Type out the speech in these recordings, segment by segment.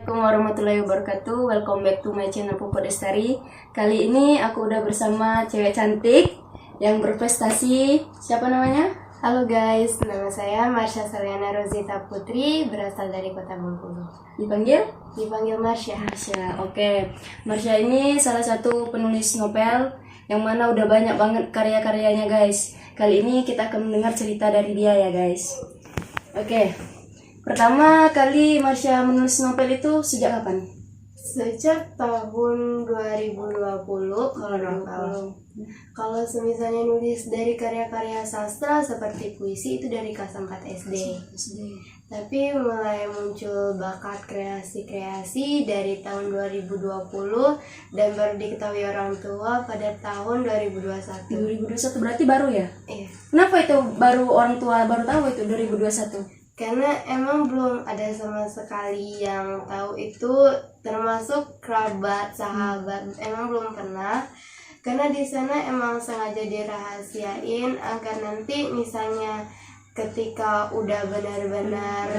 Assalamualaikum warahmatullahi wabarakatuh. Welcome back to my channel Pupu Destari. Kali ini aku udah bersama cewek cantik yang berprestasi. Siapa namanya? Halo guys, nama saya Marsha Saliana Rosita Putri, berasal dari Kota Bengkulu. Dipanggil Marsha. Marsha, oke. Marsha ini salah satu penulis novel yang mana udah banyak banget karya-karyanya guys. Kali ini kita akan mendengar cerita dari dia ya guys. Oke. Pertama kali Marsha menulis novel itu sejak kapan? Sejak tahun 2020 kalau novel. Kalau semisalnya nulis dari karya-karya sastra seperti puisi itu dari kelas 4 SD. Tapi mulai muncul bakat kreasi-kreasi dari tahun 2020 dan baru diketahui orang tua pada tahun 2021. 2021 berarti baru ya? Iya. Kenapa itu baru orang tua baru tahu itu 2021? Karena emang belum ada sama sekali yang tahu itu, termasuk kerabat, sahabat, emang belum pernah. Karena di sana emang sengaja dirahasiain agar nanti misalnya ketika udah benar-benar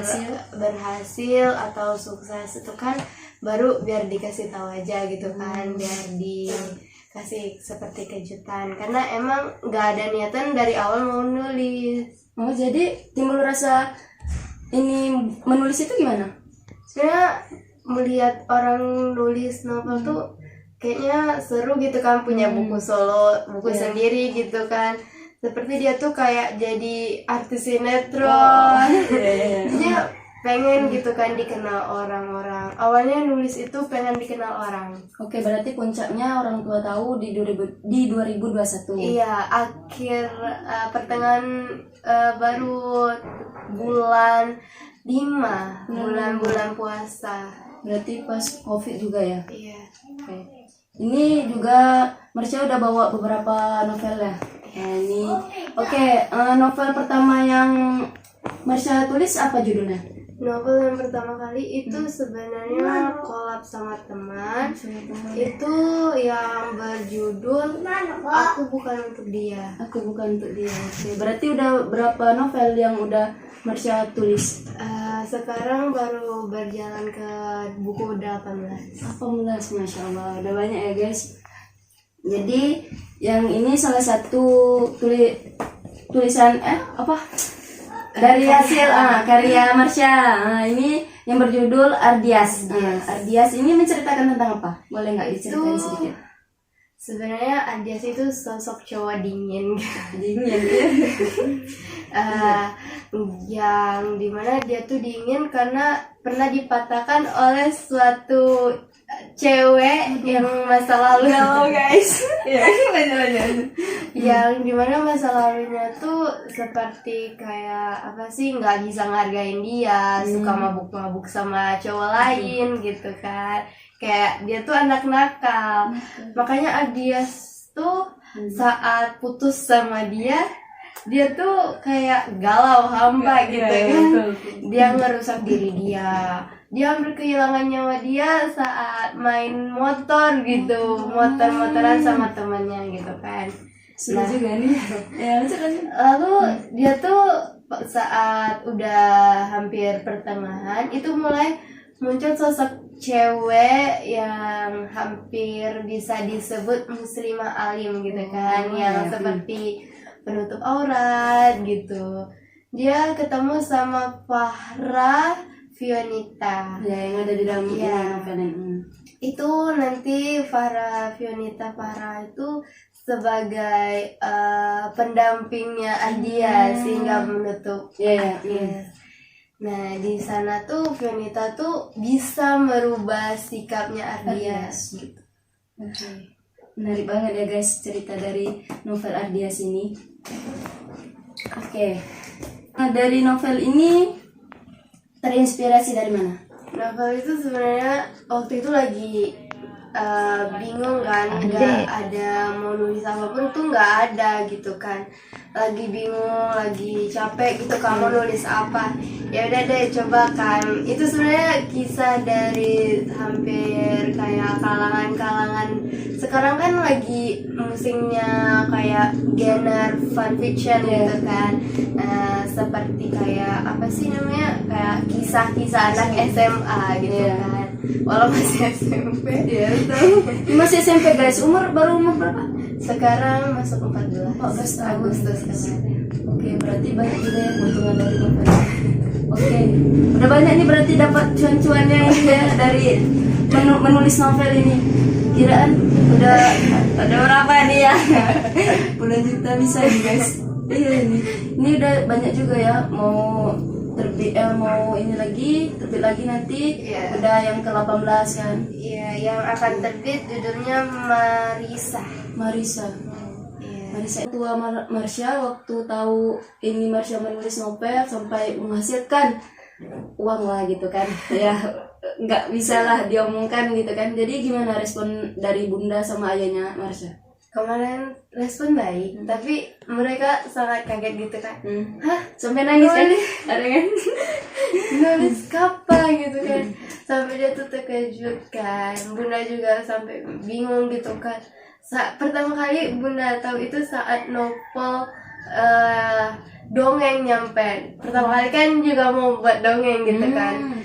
berhasil atau sukses itu kan baru biar dikasih tahu aja gitu kan, biar dikasih seperti kejutan. Karena emang nggak ada niatan dari awal mau nulis. Oh, jadi timbul rasa ini menulis itu gimana? Sebenarnya melihat orang nulis novel tuh kayaknya seru gitu kan, punya buku solo, buku sendiri gitu kan. Seperti dia tuh kayak jadi artis sinetron. Dia pengen gitu kan dikenal orang-orang. Awalnya nulis itu pengen dikenal orang. Oke, berarti puncaknya orang tua tahu di 2021. Iya, akhir pertengahan baru bulan 5, bulan puasa. Berarti pas Covid juga ya? Iya. Oke. Ini juga Marsha udah bawa beberapa novel ya. Nah, ini novel pertama yang Marsha tulis apa judulnya? Novel yang pertama kali itu sebenarnya kolab sama teman. Itu yang berjudul Aku Bukan Untuk Dia. Aku Bukan Untuk Dia. Oke, berarti udah berapa novel yang udah Marsha tulis? Sekarang baru berjalan ke buku 18. 18, Masya Allah, udah banyak ya guys. Jadi yang ini salah satu tulisan dari hasil karya Marsha. Ini yang berjudul Ardias. Ardias ini menceritakan tentang apa? Boleh nggak diceritain sedikit? Sebenarnya Ardias itu sosok cowok dingin. Dingin yang dimana dia tuh dingin karena pernah dipatahkan oleh suatu cewek yang masa lalu. guys. Yang dimana masa lalunya tuh seperti kayak apa sih, nggak bisa ngargain dia, suka mabuk-mabuk sama cowok lain gitu kan. Kayak dia tuh anak nakal. Makanya Ardias tuh saat putus sama dia tuh kayak galau hampa gitu kan. Dia ngerusak diri dia. Dia hampir kehilangan nyawa dia saat main motor gitu, motor-motoran sama temannya gitu kan. Seru juga nih. Lalu dia tuh saat udah hampir pertengahan itu mulai muncul sosok cewek yang hampir bisa disebut muslimah alim gitu kan, yang seperti penutup aurat gitu. Dia ketemu sama Farah Fionita. Ya, yang ada di dalam novel ini. Itu nanti Farah itu sebagai pendampingnya Ardias sehingga menutup Ardias. Nah, di sana tuh Fionita tuh bisa merubah sikapnya Ardias gitu. Oke. Menarik banget ya guys cerita dari novel Ardias ini. Oke. Nah, dari novel ini terinspirasi dari mana? Novel itu sebenarnya waktu itu lagi bingung kan, nggak ada mau nulis apapun tuh nggak ada gitu kan, lagi bingung, lagi capek gitu, kamu nulis apa? Ya udah deh coba kan. Itu sebenarnya kisah dari hampir kayak kalangan sekarang kan lagi musimnya kayak genre fun fiction gitu kan. Seperti kayak apa sih namanya, kayak kisah-kisah anak SMA gitu kan. walau masih SMP. Iya betul. Masih SMP guys, baru umur berapa? Sekarang masuk 14 tahun. Agustus kemarin. Oke, berarti banyak juga ya keuntungan dari novel. Oke, udah banyak nih berarti dapat cuan-cuannya ini ya dari menulis novel ini. Kiraan udah ada berapa nih ya? Puluhan juta bisa nih guys. Iya ini udah banyak juga ya, mau terbit mau ini lagi terbit lagi nanti. Iya. Udah yang ke-18 kan. Iya, yang akan terbit judulnya Marisa. Marisa. Iya. Marisa tua Marsha waktu tahu ini Marsha menulis novel sampai menghasilkan uang lah gitu kan. Ya nggak bisa lah diomongkan gitu kan. Jadi gimana respon dari bunda sama ayahnya Marsha? Kemarin respon baik, tapi mereka sangat kaget gitu kan. Hah? Sampai nangis kan? Nulis? Ada kan? Nulis kapan gitu kan? Sampai dia tuh terkejut kan. Bunda juga sampai bingung gitu kan. Pertama kali Bunda tahu itu saat novel dongeng nyampe. Pertama kali kan juga mau buat dongeng gitu kan.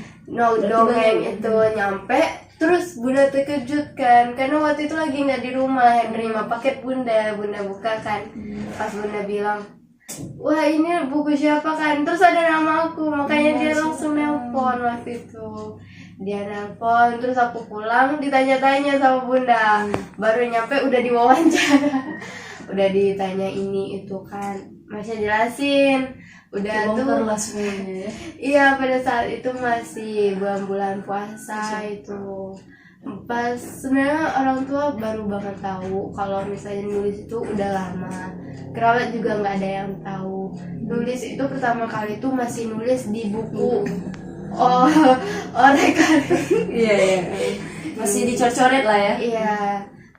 Dongeng itu nyampe. Terus Bunda terkejut kan, karena waktu itu lagi nggak di rumah, nerima paket Bunda buka kan. Pas Bunda bilang, wah ini buku siapa kan? Terus ada nama aku, makanya dia langsung nelpon waktu itu. Dia nelpon, terus aku pulang ditanya-tanya sama Bunda. Baru nyampe udah diwawancara, udah ditanya ini itu kan, masih jelasin. Udah tuh lah semuanya ya. Iya, pada saat itu masih bulan-bulan puasa itu. Pas sebenarnya orang tua baru banget tahu kalau misalnya nulis itu udah lama. Kerabat juga nggak ada yang tahu. Nulis itu pertama kali itu masih nulis di buku. Oh, rekan. Iya. Masih dicor-coret lah ya. Iya.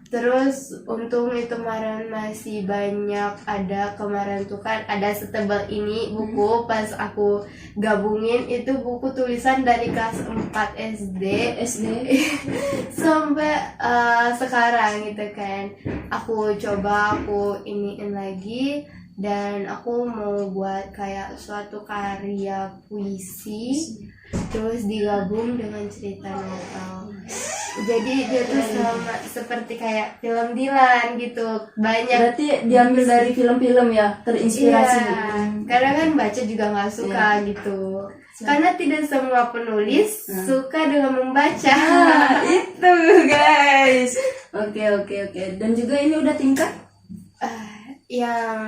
Terus untung itu kemarin masih banyak, ada kemarin tuh kan ada setebal ini buku. Pas aku gabungin itu buku tulisan dari kelas 4 SD sampai sekarang gitu kan. Aku coba aku iniin lagi dan aku mau buat kayak suatu karya puisi terus digabung dengan cerita novel. Jadi dia tuh sama seperti kayak film Dilan gitu, banyak. Berarti diambil dari film-film ya, terinspirasi. Iya, karena kan baca juga nggak suka gitu. Karena tidak semua penulis suka dengan membaca. Itu guys. Oke. Dan juga ini udah tingkat Yang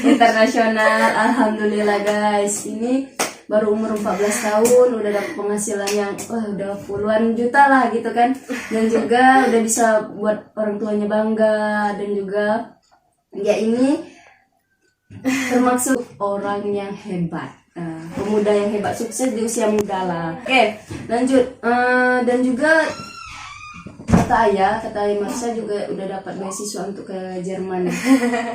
internasional. Alhamdulillah guys. Ini baru umur 14 tahun udah dapat penghasilan yang udah puluhan juta lah gitu kan. Dan juga udah bisa buat orang tuanya bangga. Dan juga ya ini termasuk orang yang hebat. Pemuda yang hebat, sukses di usia muda lah. Oke, lanjut. Dan juga kata ayah Marsha juga udah dapat beasiswa untuk ke Jerman.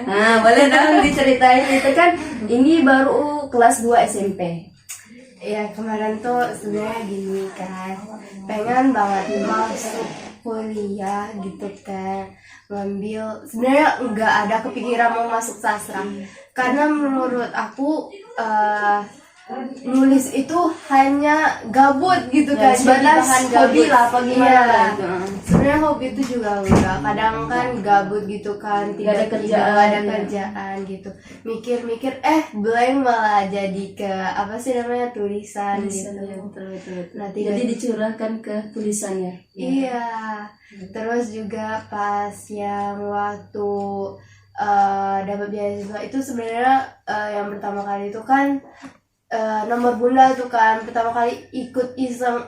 Nah, boleh dong diceritain itu kan. Ini baru kelas 2 SMP. ya kemarin tuh sebenarnya gini kan, pengen banget masuk kuliah gitu kan, ngambil sebenarnya nggak ada kepikiran mau masuk sastra karena menurut aku nulis itu hanya gabut gitu kan, sebagai bahan hobi lah apa gimana lah itu. Sebenarnya hobi itu juga enggak, kadang kan gabut gitu kan, Nggak ada kerjaan gitu, mikir-mikir blank malah jadi ke apa sih namanya tulisan gitu. Ya, betul. Nanti jadi dicurahkan ke tulisannya. Iya. Terus juga pas yang waktu dapat beasiswa itu sebenarnya yang pertama kali itu kan nomor bunda tuh kan pertama kali ikut iseng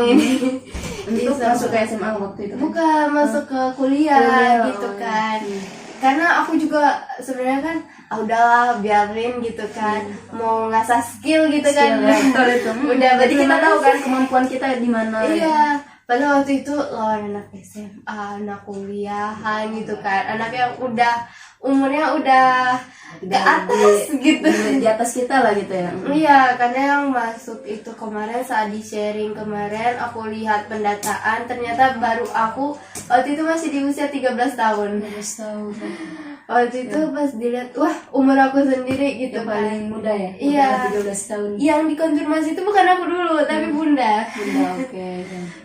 ini Untuk masuk ke SMA waktu itu. bukan masuk ke kuliah gitu kan. Karena aku juga sebenarnya kan udahlah biarin gitu kan, mau ngasah skill gitu kan. Udah berarti kita tahu kan kemampuan kita di mana. Iya. Pada waktu itu lawan anak SMA, anak kuliahan gitu kan, anak yang udah umurnya udah ke atas gitu, di atas kita lah gitu ya. Iya, karena yang masuk itu kemarin saat di sharing kemarin aku lihat pendataan, ternyata baru aku waktu itu masih di usia 13 tahun. 13 tahun. Waktu itu pas dilihat, wah umur aku sendiri gitu Yang kan. paling muda ya? Iya. Udah 13 tahun. Yang dikonfirmasi itu bukan aku dulu, tapi bunda. Bunda, oke.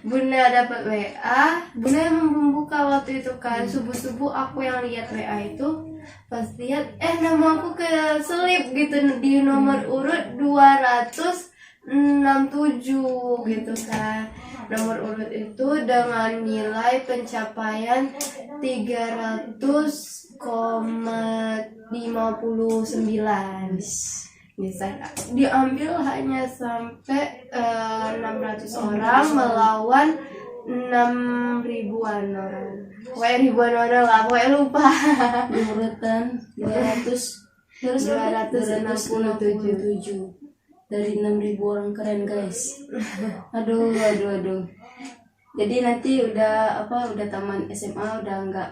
Bunda dapat WA, bunda yang membuka waktu itu kan. Subuh-subuh aku yang lihat WA itu, pas lihat nama aku ke selip gitu di nomor urut 267 gitu kan. Nomor urut itu dengan nilai pencapaian 300,59. Bisa diambil hanya sampai 600 orang melawan 6 ribuan orang. Pokoknya ribuan orang lah, pokoknya lupa. Di urutan 267 dari 6.000 orang, keren guys. Aduh. Jadi nanti udah taman SMA, udah nggak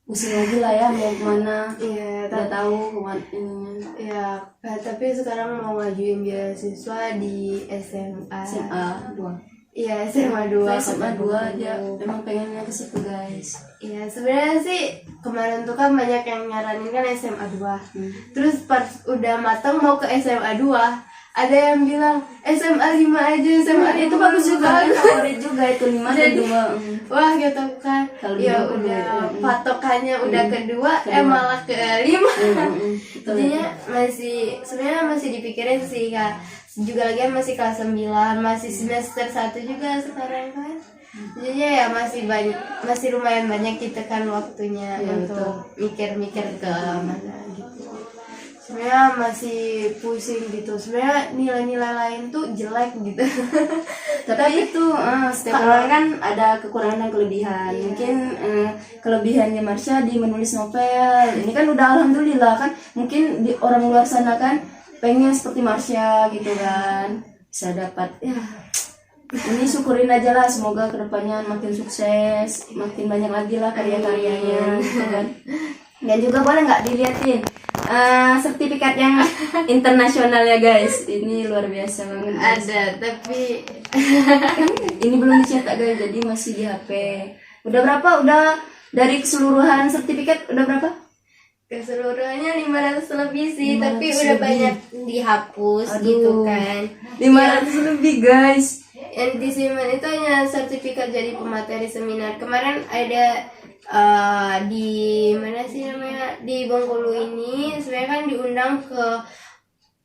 pusing lagi lah ya mau kemana. Iya, Udah tahu kemana ininya. ya, tapi sekarang mau ngajuin beasiswa di SMA. SMA 2. Iya, SMA 2. SMA 2 aja. Emang pengennya ke situ guys. Iya, sebenarnya sih kemarin tuh kan banyak yang nyaranin kan SMA 2. Terus pas udah matang mau ke SMA 2, ada yang bilang SMA 5 aja, SMA Itu bagus juga, favorit juga itu 5 dan 2. Wah gitu kan. Kalau Ya dua, udah kedua. patokannya udah kedua, malah ke 5. Jadinya sebenarnya masih dipikirin sih Kak. Juga lagi masih kelas 9, masih semester 1 juga sekarang kan. Jadinya ya masih lumayan banyak kita kan waktunya Ya, untuk mikir-mikir ke mana gitu. Sebenarnya masih pusing gitu. Sebenarnya nilai-nilai lain tuh jelek gitu. Tapi itu setiap orang kan ada kekurangan dan kelebihan. Mungkin kelebihannya Marsha di menulis novel. Ini kan udah alhamdulillah kan. Mungkin di orang luar sana kan pengen seperti Marsha gitu kan. Bisa dapat ya. Ini syukurin aja lah, semoga kedepannya makin sukses, makin banyak lagi lah karya-karyanya gitu kan. Dan juga boleh nggak diliatin sertifikat yang internasional ya guys, ini luar biasa banget guys. Ada, tapi Ini belum dicetak guys, jadi masih di HP. Udah berapa? Udah dari keseluruhan sertifikat udah berapa? keseluruhannya 500 lebih sih, 500 tapi udah lebih. banyak dihapus Aduh. gitu kan. 500 lebih guys. Yang disimpan itu hanya sertifikat jadi pemateri seminar. Kemarin ada di mana sih namanya, di Bengkulu ini sebenarnya kan diundang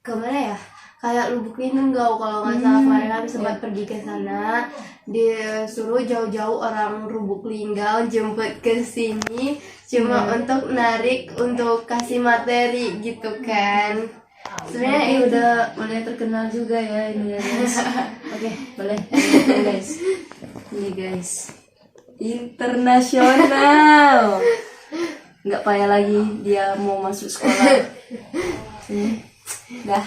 ke mana ya, kayak Lubuk Linggau kalau nggak salah. Kemarin kan sempat pergi ke sana, disuruh jauh-jauh orang Lubuk Linggau jemput ke sini cuma untuk narik, untuk kasih materi gitu kan. Sebenarnya Ini itu udah mulai terkenal juga ya ini ya guys. Oke, boleh guys. Ini guys. Internasional. Nggak payah lagi dia mau masuk sekolah. Dah.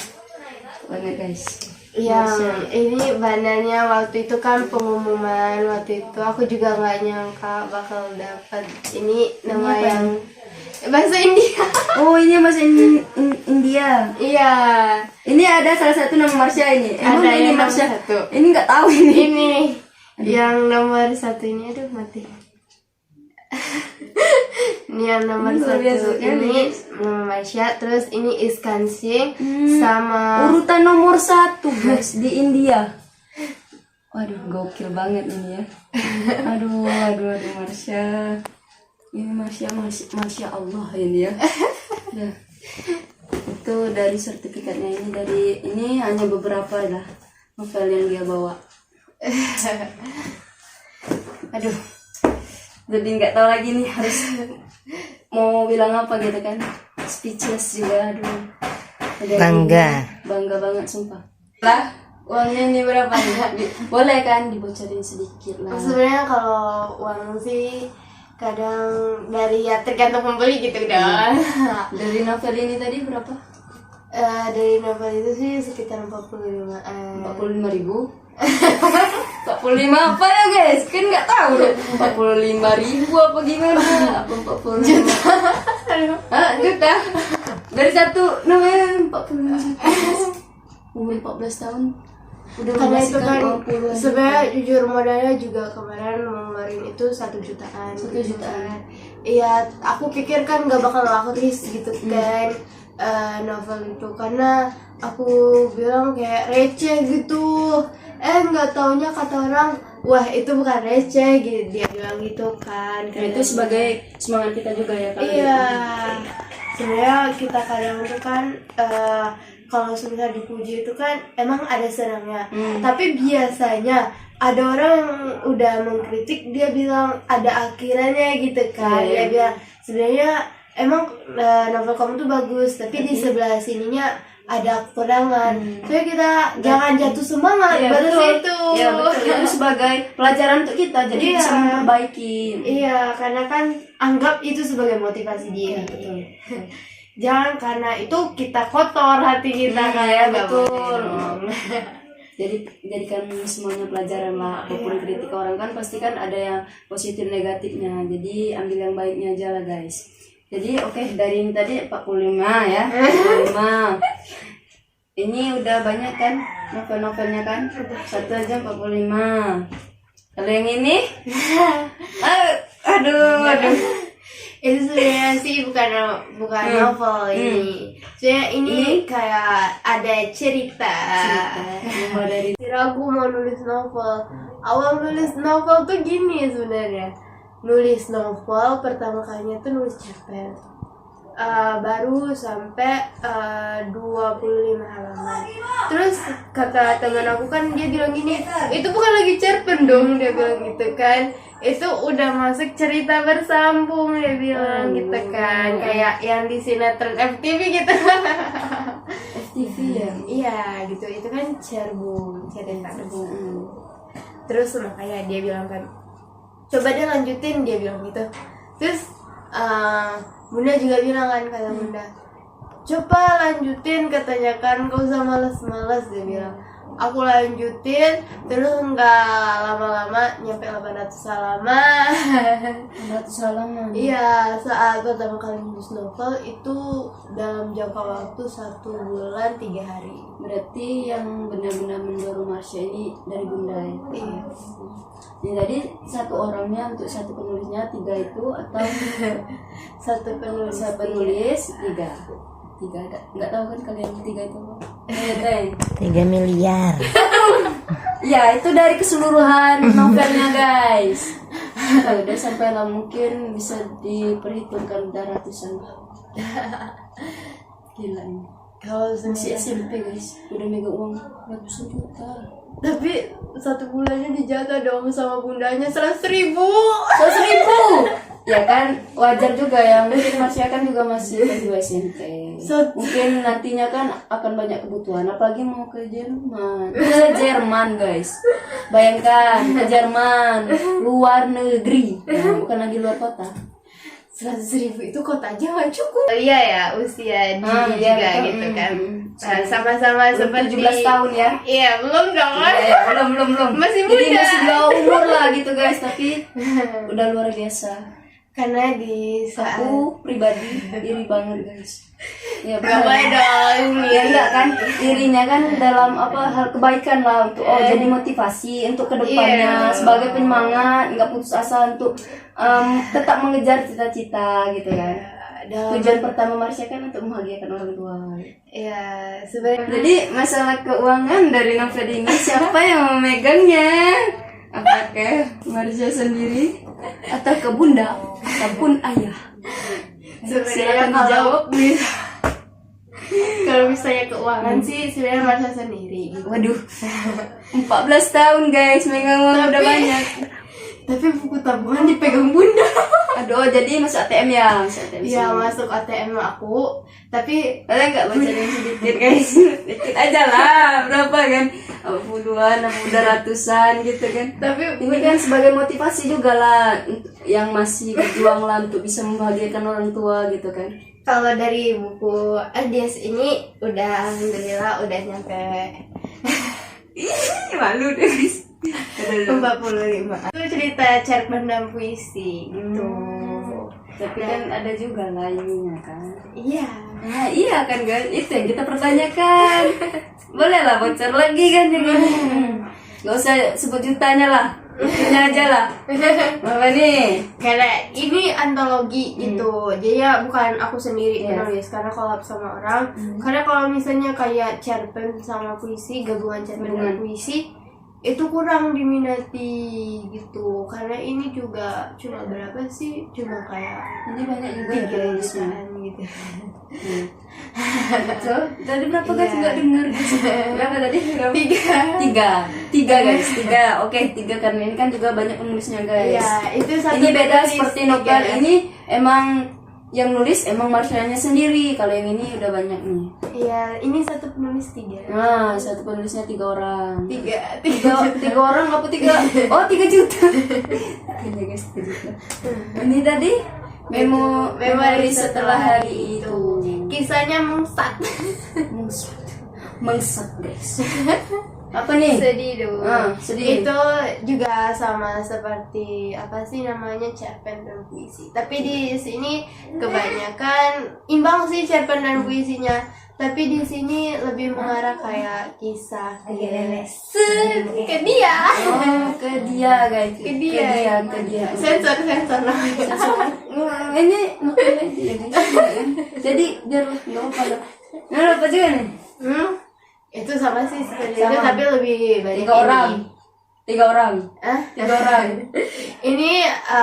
Banget guys. yang ini bandarnya waktu itu kan pengumuman, waktu itu aku juga nggak nyangka bakal dapat ini nama apa yang bahasa India. Oh, ini bahasa India. Iya, Ini ada salah satu nama Marsha ini. Emang ada ini yang nomor Marsha? 1. Ini nggak tahu ini. Ini yang nomor 1 ini, aduh mati. Ini yang nomor Ini luar 1 biasa sekali. ini nama Malaysia, terus ini Iskan Singh sama Urutan nomor 1 guys di India. Waduh, gokil banget ini ya. Aduh, Marsha. Ini Masya Allah ini ya. Ya. Itu dari sertifikatnya, ini hanya beberapa lah novel yang dia bawa. Aduh, jadi nggak tahu lagi nih harus mau bilang apa gitu kan. Speechless juga, aduh. Bangga banget sumpah. Lah, uangnya ini berapa nih? Boleh kan dibocorin sedikit lah. sebenarnya kalau uang sih kadang dari ya tergantung pembeli gitu dong. Dari novel ini tadi berapa? Dari novel itu sih sekitar 45-an. 45.000. 45 apa ya guys? Kan nggak tahu deh. 45.000 apa gimana? Apa 45 juta? Juta. Dari satu namanya 45 juta. Umur 14 tahun. Udah Karena itu menghasilkan kan uang puluhan sebenarnya jujur modalnya juga kemarin ngeluarin itu 1 jutaan. 1 jutaan. Iya, aku pikir kan gak bakal laku gitu kan novel itu, karena aku bilang kayak receh gitu. Nggak taunya kata orang, wah itu bukan receh gitu, dia bilang gitu kan. Nah, itu sebagai semangat kita juga ya kalau Iya, sebenarnya kita kadang itu kan kalau semisal dipuji itu kan emang ada senangnya. Tapi biasanya ada orang yang udah mengkritik, dia bilang ada akhirannya gitu kan. Dia bilang sebenarnya emang novel kamu tuh bagus, tapi di sebelah sininya ada kekurangan. Jadi kita jangan jatuh semangat baru itu. Iya betul, itu sebagai pelajaran untuk kita, jadi Iya. bisa memperbaiki. Iya, karena kan anggap itu sebagai motivasi diri. Jangan karena itu kita kotor hati kita kayak nggak betul. boleh dong. Jadi jadikan semuanya pelajaran lah. Apapun kritik orang kan pasti kan ada yang positif negatifnya, jadi ambil yang baiknya aja lah guys. Jadi oke, dari ini tadi 45 ya, 45. Ini udah banyak kan novel-novelnya kan, satu aja 45. Kalau yang ini aduh Itu sebenarnya sih bukan novel ini. Sebenarnya ini kayak ada cerita. Mulai dari Kira aku mau nulis novel. Awal nulis novel tuh gini sebenarnya. Nulis novel pertama kalinya tuh nulis cerpen. Baru sampai 25 halaman. Terus kata teman aku kan, dia bilang gini, itu bukan lagi cerpen dong, dia bilang gitu kan. Itu udah masuk cerita bersambung, dia bilang gitu kan. Kayak yang di sinetron FTV gitu. FTV ya. Iya gitu, itu kan cerita bersambung. Terus makanya dia bilang kan, coba deh lanjutin, dia bilang gitu. Terus Bunda juga bilang kan, kata Bunda, coba lanjutin, katanya kan, gak usah males-males, dia bilang. Aku lanjutin, terus nggak lama-lama nyampe 800 halaman. 800 halaman. Iya, saat pertama kali nulis novel itu dalam jangka waktu 1 bulan 3 hari. Berarti yang benar-benar mendorong Marsha ini dari Bunda ya? Iya. Jadi satu orangnya untuk satu penulisnya 3 itu atau Satu penulis. satu penulis 3 nggak tahu kan kalian 3 itu apa? 3 miliar. Ya itu dari keseluruhan novelnya guys. Udah sampai lah, mungkin bisa diperhitungkan udah ratusan. Gila ini. Kalau Masih sebenarnya, SMP guys, udah megang uang ratusan juta. tapi 1 bulannya dijaga dong sama bundanya 100.000. 100.000. Ya kan wajar juga ya, mungkin Marsha kan juga masih kedua SMP. Mungkin nantinya kan akan banyak kebutuhan, apalagi mau ke Jerman guys. Bayangkan ke Jerman, luar negeri, bukan lagi luar kota. 100.000 itu kota aja nggak cukup. Iya ya, usia Gigi iya, juga betul. gitu kan. Sama-sama Belum seperti 17 tahun ya. Iya, belum dong. Ya, belum. Masih Jadi muda. masih di bawah umur lah gitu guys, tapi udah luar biasa. Karena di saat Aku pribadi iri banget guys. Ya nggak boleh dong. Ya enggak kan, dirinya kan dalam hal kebaikan lah untuk jadi motivasi untuk kedepannya, Iya. sebagai penyemangat, nggak putus asa untuk tetap mengejar cita-cita gitu kan. Tujuan pertama Marsha kan untuk membahagiakan orang tua. Iya, sebenarnya Jadi masalah keuangan dari novel ini siapa yang memegangnya? Apakah Marsha sendiri atau ke bunda ataupun ayah? sebenarnya Silakan dijawab. kalau misalnya keuangan sih sebenarnya Marsha sendiri gitu. Waduh, 14 tahun guys, megang uang udah banyak. Tapi buku tabungan dipegang bunda. Aduh, jadi masuk ATM ya? Masuk ATM Iya, semua. masuk ATM aku. Tapi Kalian nggak baca yang sedikit guys? Sedikit aja lah, berapa kan? Apa puluhan, apa udah ratusan gitu kan? Ini kan sebagai motivasi juga lah, yang masih berjuang lah untuk bisa membahagiakan orang tua gitu kan? kalau dari buku Adias ini udah alhamdulillah udah nyampe Ih, malu deh guys. 45. Itu cerita cerpen dan puisi gitu. Tapi kan ada juga lah ininya kan. Iya. Nah, iya kan guys, itu yang kita pertanyakan. Boleh lah bocor lagi kan jangan. Gak usah sebut jutanya lah. Itunya aja lah. Apa nih? Karena ini antologi gitu, jadi ya bukan aku sendiri Yes. penulis karena collab sama orang. Karena kalau misalnya kayak cerpen sama puisi, gabungan cerpen dan puisi itu kurang diminati gitu. Karena ini juga cuma berapa sih? Cuma kayak Ini banyak juga ya 3 penulisnya. jutaan gitu. So, tadi berapa guys Iya. nggak dengar? Berapa tadi? Berapa? 3. Tiga guys, 3. Oke, 3 karena ini kan juga banyak penulisnya guys. Iya, itu satu Ini beda penulis, seperti 3. novel ini emang yang nulis emang Marsyanya sendiri. Kalau yang ini udah banyak nih. Iya, ini satu penulis 3. Nah, satu penulisnya 3 orang. 3. Tiga orang apa 3? Oh, 3 juta. Iya guys, 3 juta. Ini tadi memori setelah hari itu. Kisahnya mengsat. Mengsat guys. Apa nih? Sedih dong. Sedih. Itu juga sama seperti apa sih namanya cerpen dan puisi. Tapi di sini kebanyakan imbang sih cerpen dan puisinya. Tapi di sini lebih mengarah kayak kisah ke dia. Oh, ke dia guys. Ke dia. Ke dia. Sensor namanya. Ini makanya dia guys. Jadi biar nggak apa lah. Nah, apa juga nih? Itu sama sih seperti itu, Sama. tapi lebih banyak 3 orang. ini. 3 orang. 3 orang. Ini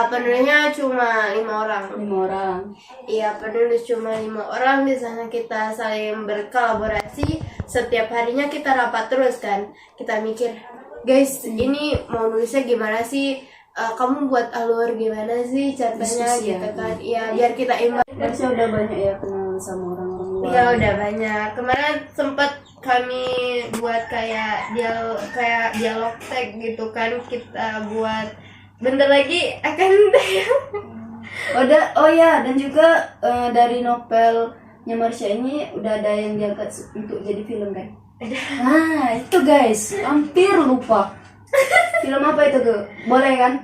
penulisnya cuma 5 orang. 5 orang. Iya, penulis cuma 5 orang. Di sana kita saling berkolaborasi. Setiap harinya kita rapat terus kan. Kita mikir, guys, ini mau nulisnya gimana sih? Kamu buat alur gimana sih cerpennya Diskusi gitu ya. kan? Iya, biar kita imbang. Harusnya udah banyak ya kenal sama orang-orang luar. Iya, udah banyak. Kemarin sempat kami buat kayak dialog tag gitu kan, kita buat bentar lagi akan tayang. Oh ya, dan juga dari novelnya Marsha ini udah ada yang diangkat untuk jadi film kan? Nah itu guys, hampir lupa. Film apa itu tuh? Boleh kan?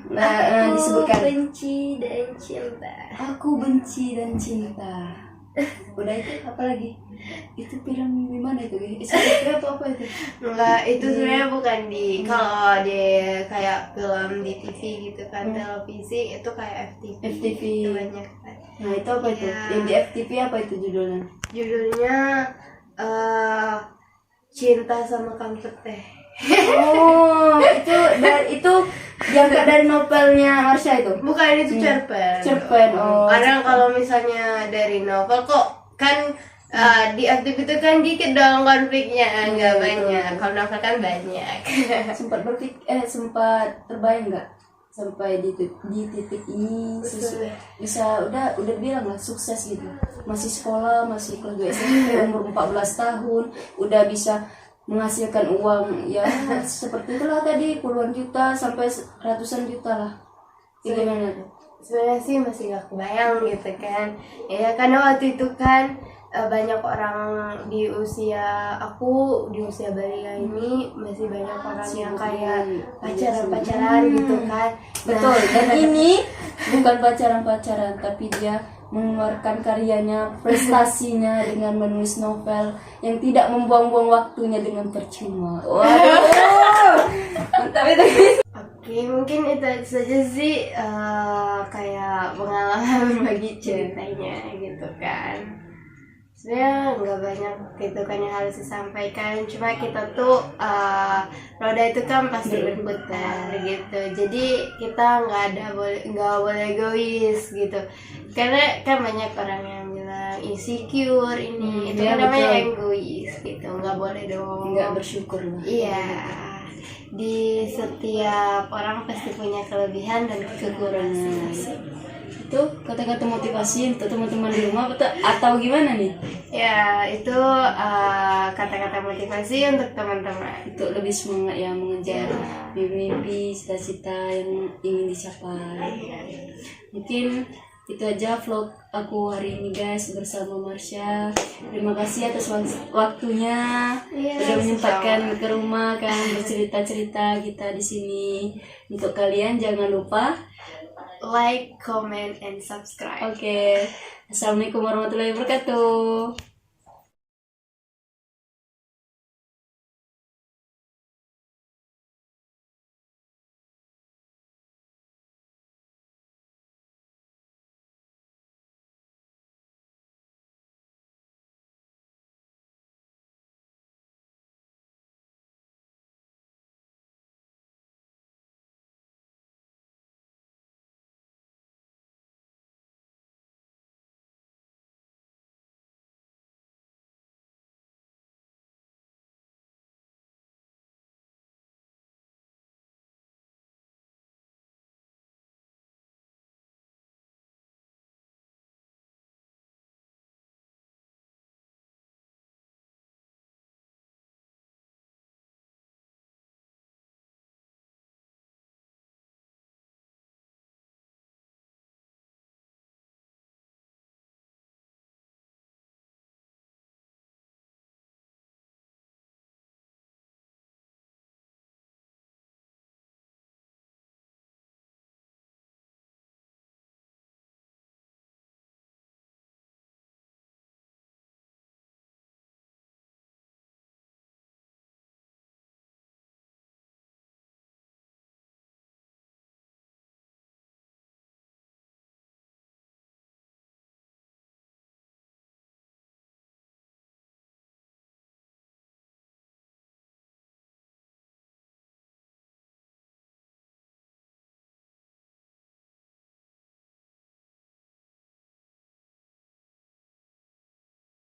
Disebutkan. Benci dan cinta. Aku benci dan cinta. Udah itu apa lagi? Itu film di mana itu? Itu apa itu? Enggak, itu sebenarnya bukan di kalau di kayak film di TV gitu kan, televisi itu kayak FTV. FTV. Itu banyak kan. Nah itu apa itu? Iya. Yang di FTV apa itu judulnya? Judulnya Cinta sama Kang Teteh. Oh, itu diangkat dari novelnya Marsha itu. Bukan, itu cerpen. Cerpen. Oh. Kadang kalau misalnya dari novel kok kan di aktif itu kan dikit dong konfliknya, nggak banyak. Kalau novel kan banyak. Sempat terbayang nggak sampai di titik ini bisa udah bilang lah sukses gitu. Masih sekolah, masih kelas SMP, umur 14 tahun, udah bisa menghasilkan uang ya seperti itulah tadi, puluhan juta sampai ratusan juta lah. Gimana tuh? Sebenarnya sih masih nggak kebayang gitu kan. Ya karena waktu itu kan banyak orang di usia aku, di usia belia ini masih banyak orang yang kayak pacaran gitu kan. Betul, dan ini bukan pacaran tapi dia mengeluarkan karyanya, prestasinya dengan menulis novel yang tidak membuang-buang waktunya dengan percuma. Waduh, mantap itu. Oke, mungkin itu saja sih kayak pengalaman bagi ceritanya gitu kan. Sebenarnya nggak banyak gitu kan yang harus disampaikan, cuma kita tuh roda itu kan pasti berputar gitu, jadi kita nggak boleh egois gitu, karena kan banyak orang yang bilang insecure ini itu ya, kan namanya betul. egois gitu, nggak boleh dong. Nggak bersyukur lah. Iya, di setiap orang pasti punya kelebihan dan kekurangan masing-masing. Itu kata-kata motivasi untuk teman-teman di rumah atau gimana nih? Ya, itu kata-kata motivasi untuk teman-teman. Untuk lebih semangat ya mengejar mimpi-mimpi, cita-cita yang ingin dicapai. Mungkin itu aja vlog aku hari ini guys bersama Marsha. Terima kasih atas waktunya. Iya, Sudah menyempatkan ke rumah kan bercerita-cerita kita di sini. Untuk kalian jangan lupa like, comment, and subscribe. Oke. Assalamualaikum warahmatullahi wabarakatuh.